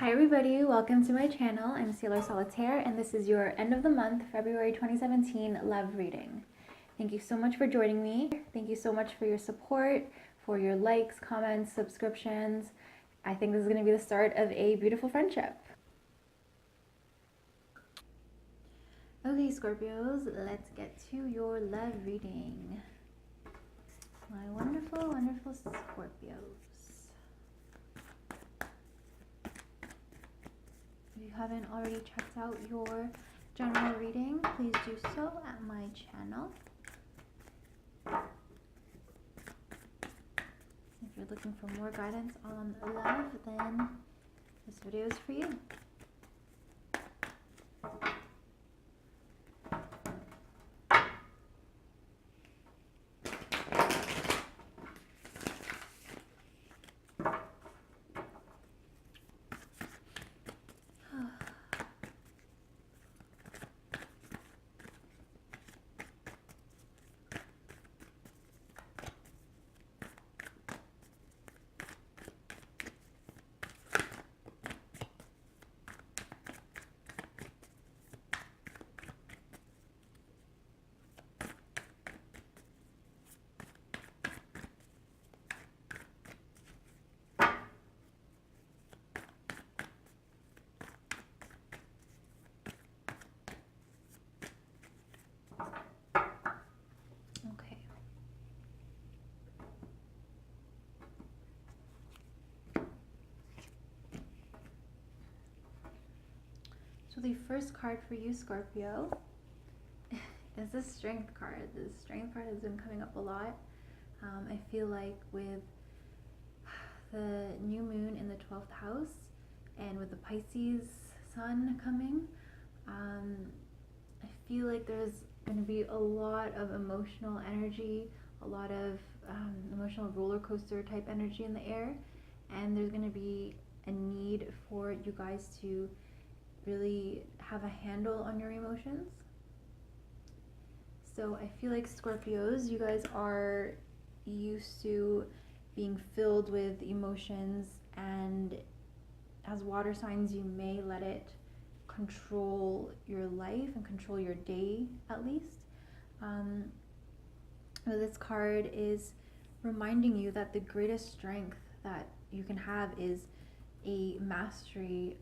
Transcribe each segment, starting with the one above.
Hi everybody, welcome to my channel. I'm Sailor Solitaire and this is your end of the month, February 2017 love reading. Thank you so much for joining me. Thank you so much for your support, for your likes, comments, subscriptions. I think this is going to be the start of a beautiful friendship. Okay, Scorpios, let's get to your love reading. My wonderful, wonderful Scorpios. If you haven't already checked out your general reading, please do so at my channel. If you're looking for more guidance on love, then this video is for you. Okay. So the first card for you, Scorpio, is the Strength card. The Strength card has been coming up a lot. I feel like with the new moon in the 12th house and with the Pisces sun coming, I feel like there's going to be a lot of emotional energy, a lot of emotional roller coaster type energy in the air, and there's going to be a need for you guys to really have a handle on your emotions. So I feel like Scorpios, you guys are used to being filled with emotions, and as water signs you may let it control your life and control your day at least. This card is reminding you that the greatest strength that you can have is a mastery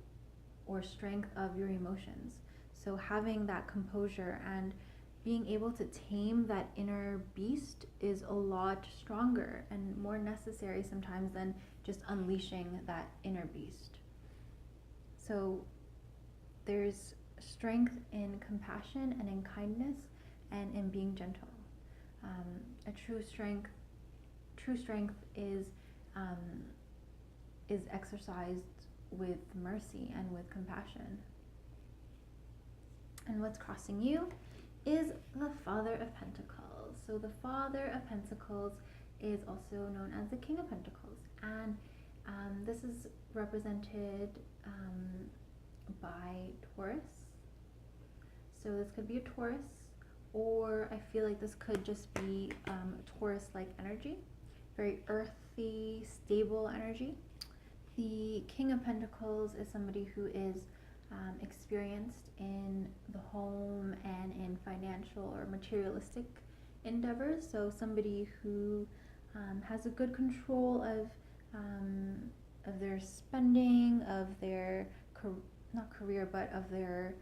or strength of your emotions. So having that composure and being able to tame that inner beast is a lot stronger and more necessary sometimes than just unleashing that inner beast. So there's strength in compassion and in kindness and in being gentle. A true strength is exercised with mercy and with compassion. And what's crossing you is the Father of Pentacles. So the Father of Pentacles is also known as the King of Pentacles, and this is represented by Taurus. So this could be a Taurus, or I feel like this could just be Taurus-like energy, very earthy, stable energy. The King of Pentacles is somebody who is experienced in the home and in financial or materialistic endeavors. So somebody who has a good control of their spending, of their not career, but of their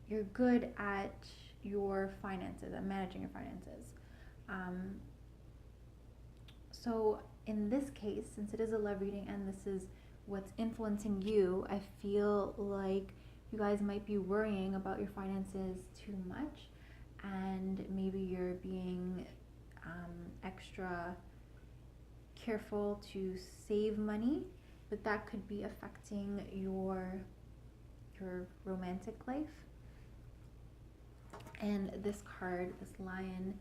you're good at your finances, at managing your finances. So in this case, since it is a love reading and this is what's influencing you, I feel like you guys might be worrying about your finances too much, and maybe you're being extra careful to save money, but that could be affecting your romantic life. And this card, this lion,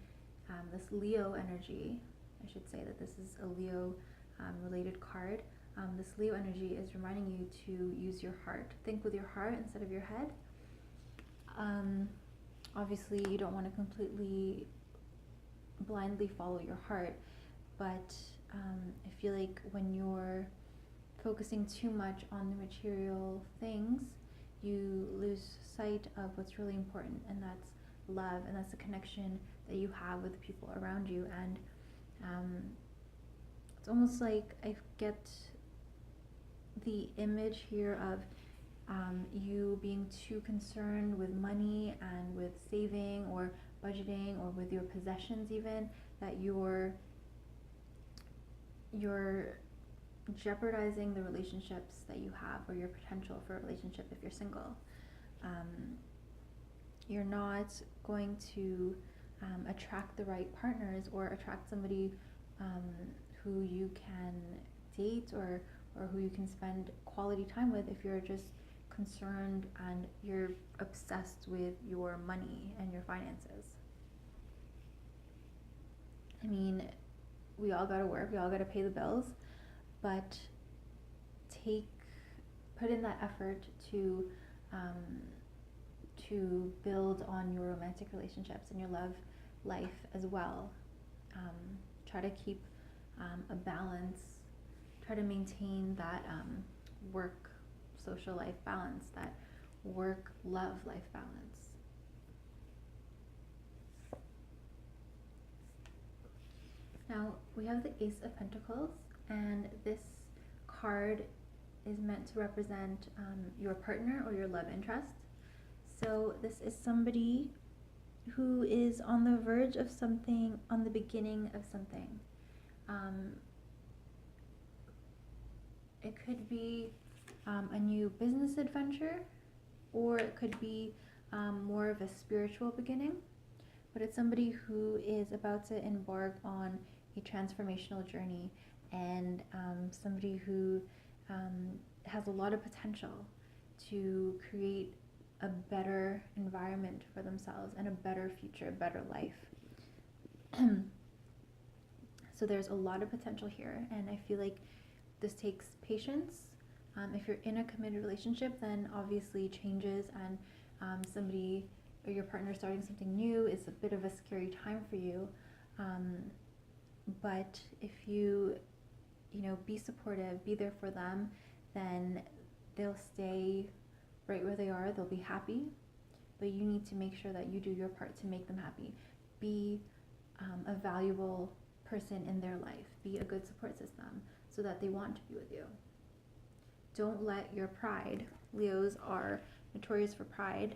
this Leo energy, I should say that this is a Leo related card. This Leo energy is reminding you to use your heart. Think with your heart instead of your head. Obviously, you don't want to completely blindly follow your heart, but I feel like when you're focusing too much on the material things, you lose sight of what's really important, and that's love, and that's the connection that you have with the people around you. And it's almost like I get the image here of you being too concerned with money and with saving or budgeting or with your possessions even, that you're jeopardizing the relationships that you have, or your potential for a relationship if you're single. You're not going to attract the right partners or attract somebody who you can date or who you can spend quality time with if you're just concerned and you're obsessed with your money and your finances. I mean, we all gotta work, we all gotta pay the bills, but put in that effort to build on your romantic relationships and your love life as well. Try to keep a balance, try to maintain that work social life balance, that work love life balance. Now we have the Ace of Pentacles, and this card is meant to represent your partner or your love interest. So this is somebody who is on the verge of something, on the beginning of something. It could be a new business adventure, or it could be more of a spiritual beginning, but it's somebody who is about to embark on a transformational journey, and somebody who has a lot of potential to create a better environment for themselves and a better future, a better life. So there's a lot of potential here, and I feel like this takes patience. If you're in a committed relationship, then obviously changes and somebody or your partner starting something new is a bit of a scary time for you. But if you be supportive, be there for them, then they'll stay right where they are. They'll be happy, but you need to make sure that you do your part to make them happy. Be a valuable person in their life. Be a good support system so that they want to be with you. Don't let your pride, Leos are notorious for pride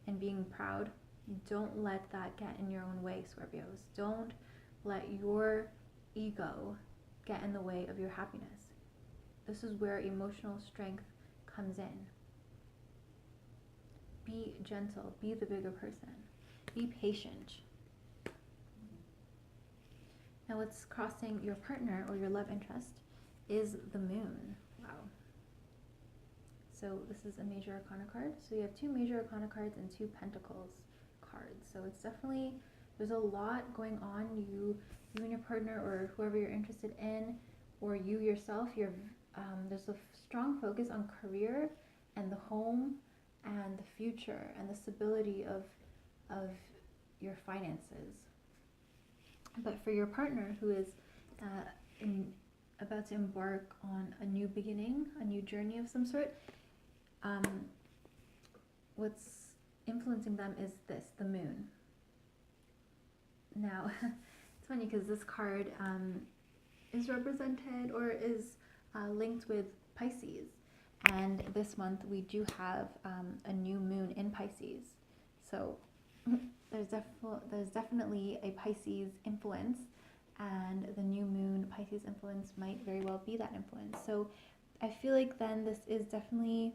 and being proud, don't let that get in your own way, Scorpios. Don't let your ego get in the way of your happiness. This is where emotional strength comes in. Be gentle, be the bigger person, be patient. Now what's crossing your partner or your love interest is the moon. Wow. So this is a major arcana card. So you have two major arcana cards and two pentacles cards. So it's definitely, there's a lot going on. You and your partner, or whoever you're interested in, or you yourself, there's a strong focus on career and the home and the future and the stability of your finances. But for your partner who is about to embark on a new beginning, a new journey of some sort, what's influencing them is the moon. Now, it's funny because this card is represented or is linked with Pisces. And this month we do have a new moon in Pisces. So there's definitely a Pisces influence, and the new moon Pisces influence might very well be that influence. So I feel like then this is definitely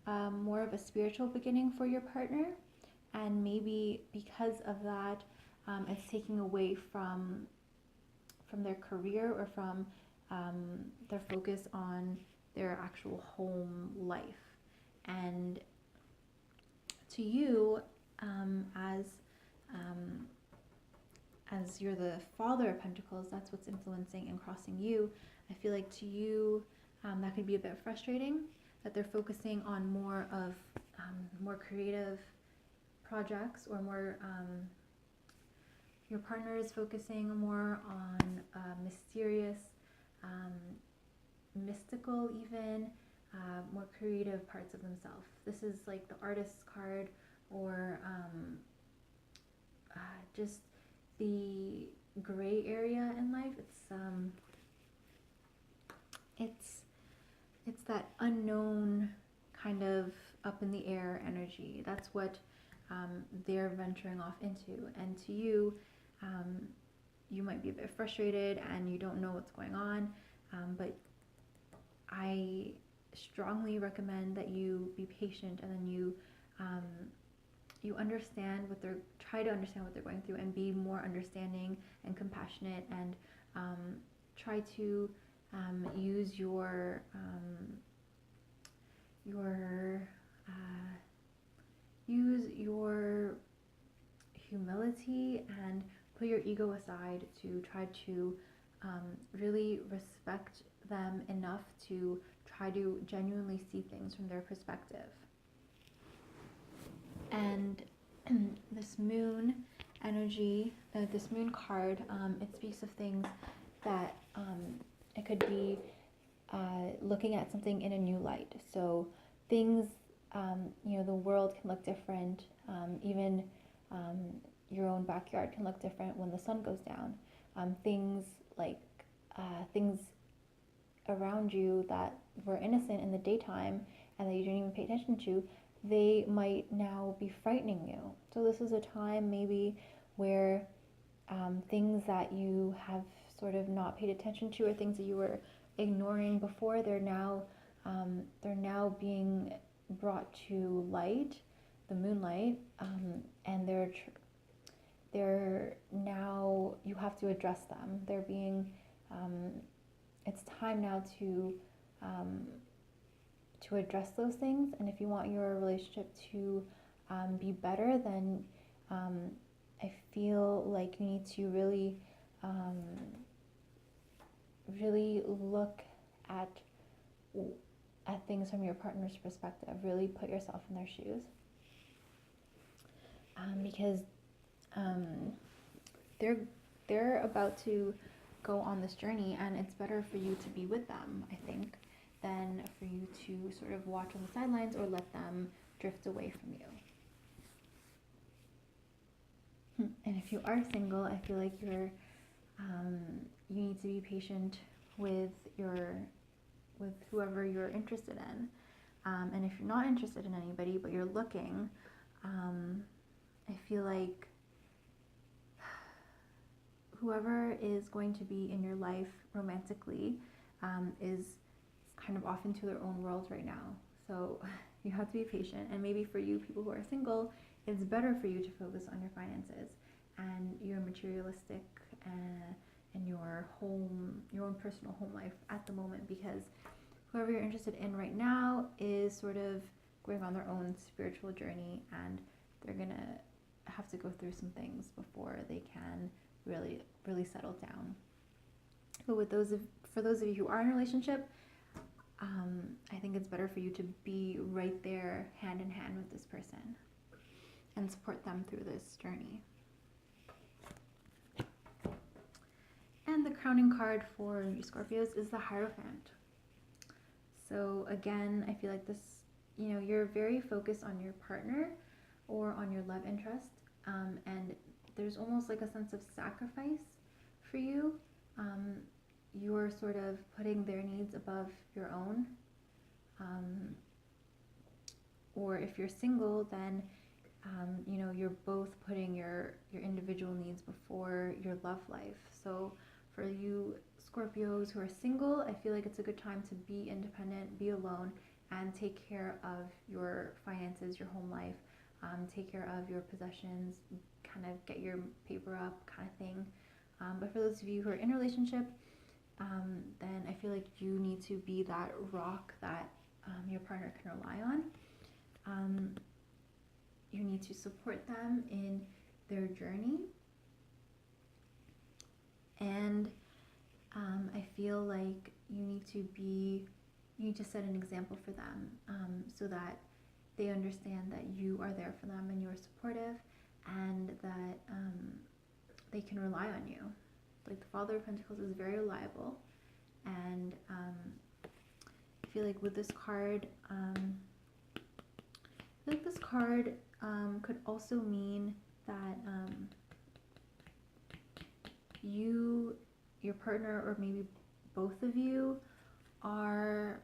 more of a spiritual beginning for your partner, and maybe because of that, it's taking away from their career or from their focus on their actual home life. And to you, as you're the Father of Pentacles, that's what's influencing and crossing you. I feel like to you, that could be a bit frustrating, that they're focusing on more of more creative projects, or more your partner is focusing more on mysterious mystical even, more creative parts of themselves. This is like the artist's card, or just the gray area in life. It's that unknown kind of up in the air energy. That's what they're venturing off into. And to you, you might be a bit frustrated and you don't know what's going on, but I strongly recommend that you be patient, and then you understand what they're try to understand what they're going through, and be more understanding and compassionate, and try to use your humility, and put your ego aside to try to really respect them enough to try to genuinely see things from their perspective. And this moon energy, this moon card, it speaks of things that it could be looking at something in a new light. So things, the world can look different. Even your own backyard can look different when the sun goes down. Things like things around you that were innocent in the daytime and that you didn't even pay attention to, they might now be frightening you. So this is a time maybe where things that you have sort of not paid attention to, or things that you were ignoring before, they're now being brought to light, the moonlight, and they're now, you have to address them. They're being it's time now to address those things. And if you want your relationship to be better, then I feel like you need to really look at things from your partner's perspective. Really put yourself in their shoes, because they're about to go on this journey, and it's better for you to be with them, I think, than for you to sort of watch on the sidelines or let them drift away from you. And if you are single, I feel like you need to be patient with whoever you're interested in. And if you're not interested in anybody, but you're looking, I feel like whoever is going to be in your life romantically is kind of off into their own world right now. So you have to be patient. And maybe for you, people who are single, it's better for you to focus on your finances and your materialistic and your own personal home life at the moment, because whoever you're interested in right now is sort of going on their own spiritual journey, and they're gonna have to go through some things before they can really settle down. But for those of you who are in a relationship, I think it's better for you to be right there hand in hand with this person and support them through this journey. And the crowning card for you Scorpios is the Hierophant. So again, I feel like this, you're very focused on your partner or on your love interest, and there's almost like a sense of sacrifice for you. You're sort of putting their needs above your own. Or if you're single, then you're both putting your individual needs before your love life. So for you Scorpios who are single, I feel like it's a good time to be independent, be alone, and take care of your finances, your home life, take care of your possessions, kind of get your paper up kind of thing. But for those of you who are in a relationship, then I feel like you need to be that rock that your partner can rely on. You need to support them in their journey, and I feel like you need to set an example for them, so that they understand that you are there for them and you're supportive, and that they can rely on you. Like the Father of Pentacles is very reliable, and feel like with this card, this card could also mean that your partner, or maybe both of you, are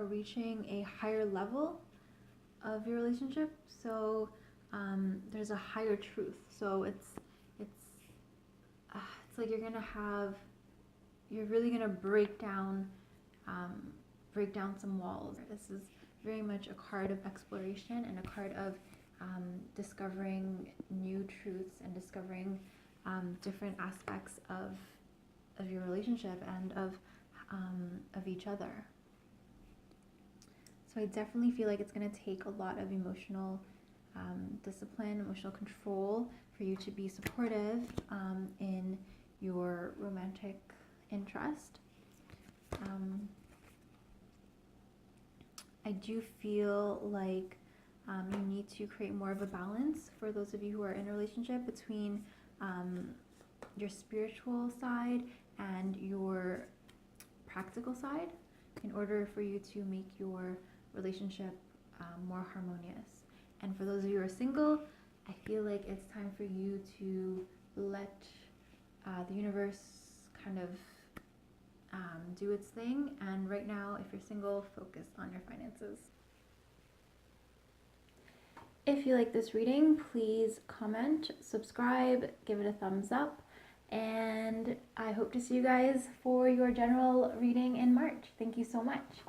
reaching a higher level of your relationship. So there's a higher truth. So it's like you're really gonna break down some walls. This is very much a card of exploration and a card of discovering new truths and discovering different aspects of your relationship and of each other. So I definitely feel like it's going to take a lot of emotional discipline, emotional control for you to be supportive in your romantic interest. I do feel like you need to create more of a balance for those of you who are in a relationship between your spiritual side and your practical side in order for you to make your relationship more harmonious. And for those of you who are single, I feel like it's time for you to let the universe kind of do its thing. And right now, if you're single, focus on your finances. If you like this reading, please comment, subscribe, give it a thumbs up, and I hope to see you guys for your general reading in March. Thank you so much.